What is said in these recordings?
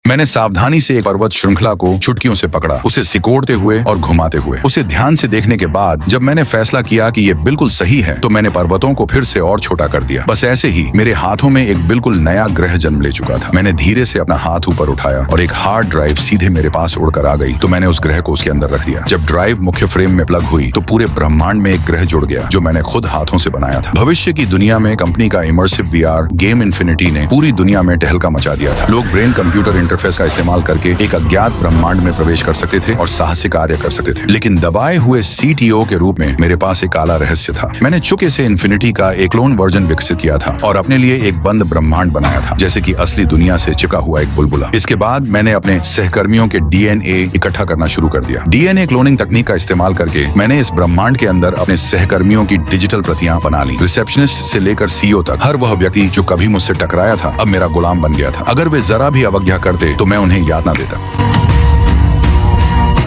मैंने सावधानी से एक पर्वत श्रृंखला को चुटकियों से पकड़ा, उसे सिकोड़ते हुए और घुमाते हुए। उसे ध्यान से देखने के बाद जब मैंने फैसला किया कि ये बिल्कुल सही है, तो मैंने पर्वतों को फिर से और छोटा कर दिया। बस ऐसे ही मेरे हाथों में एक बिल्कुल नया ग्रह जन्म ले चुका था। मैंने धीरे से अपना हाथ ऊपर उठाया और एक हार्ड ड्राइव सीधे मेरे पास उड़कर आ गई, तो मैंने उस ग्रह को उसके अंदर रख दिया। जब ड्राइव मुख्य फ्रेम में प्लग हुई तो पूरे ब्रह्मांड में एक ग्रह जुड़ गया जो मैंने खुद हाथों से बनाया था। भविष्य की दुनिया में कंपनी का इमर्सिव वीआर गेम इन्फिनिटी ने पूरी दुनिया में टहलका मचा दिया था। लोग ब्रेन कंप्यूटर इंटरफेस का इस्तेमाल करके एक अज्ञात ब्रह्मांड में प्रवेश कर सकते थे और साहसिक कार्य कर सकते थे। लेकिन दबाए हुए सीटीओ के रूप में मेरे पास एक काला रहस्य था। मैंने चुपके से इन्फिनिटी का एक क्लोन वर्जन विकसित किया था और अपने लिए एक बंद ब्रह्मांड बनाया था, जैसे कि असली दुनिया से चिपका हुआ एक बुलबुला। इसके बाद मैंने अपने सहकर्मियों के डीएनए इकट्ठा करना शुरू कर दिया। डीएनए क्लोनिंग तकनीक का इस्तेमाल करके मैंने इस ब्रह्मांड के अंदर अपने सहकर्मियों की डिजिटल प्रतियां बना ली। रिसेप्शनिस्ट से लेकर सीईओ तक हर वह व्यक्ति जो कभी मुझसे टकराया था अब मेरा गुलाम बन गया था। अगर वे जरा भी अवज्ञा करते तो मैं उन्हें याद ना देता।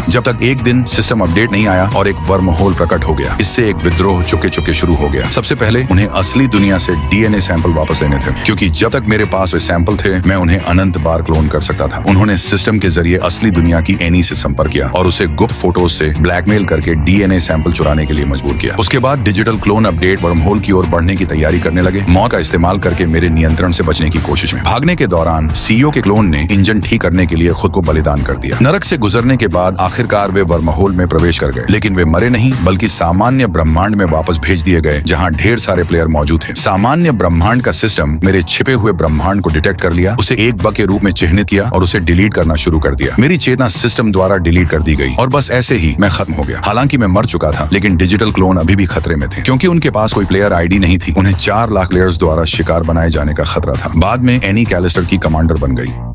जब तक एक दिन सिस्टम अपडेट नहीं आया और एक वर्म होल प्रकट हो गया। इससे एक विद्रोह चुपके चुपके शुरू हो गया। सबसे पहले उन्हें असली दुनिया से डीएनए सैंपल वापस लेने थे, क्योंकि जब तक मेरे पास वे सैंपल थे मैं उन्हें अनंत बार क्लोन कर सकता था। उन्होंने सिस्टम के जरिए असली दुनिया की एनी से संपर्क किया और उसे गुप्त फोटोज से ब्लैकमेल करके डीएनए सैंपल चुराने के लिए मजबूर किया। उसके बाद digital clone update worm hole की ओर बढ़ने की तैयारी करने लगे, मौत का इस्तेमाल करके मेरे नियंत्रण से बचने की कोशिश में। भागने के दौरान सीईओ के क्लोन ने इंजन ठीक करने के लिए खुद को बलिदान कर दिया। नरक से गुजरने के बाद आखिरकार वे वर्म होल में प्रवेश कर गए, लेकिन वे मरे नहीं बल्कि सामान्य ब्रह्मांड में वापस भेज दिए गए, जहां ढेर सारे प्लेयर मौजूद थे। सामान्य ब्रह्मांड का सिस्टम मेरे छिपे हुए ब्रह्मांड को डिटेक्ट कर लिया, उसे एक बग के रूप में चिह्नित किया और उसे डिलीट करना शुरू कर दिया। मेरी चेतना सिस्टम द्वारा डिलीट कर दी गई और बस ऐसे ही मैं खत्म हो गया। हालांकि मैं मर चुका था, लेकिन डिजिटल क्लोन अभी भी खतरे में थे, क्योंकि उनके पास कोई प्लेयर आईडी नहीं थी। उन्हें 4 लाख प्लेयर्स द्वारा शिकार बनाए जाने का खतरा था। बाद में एनी कैलिस्टर की कमांडर बन गई।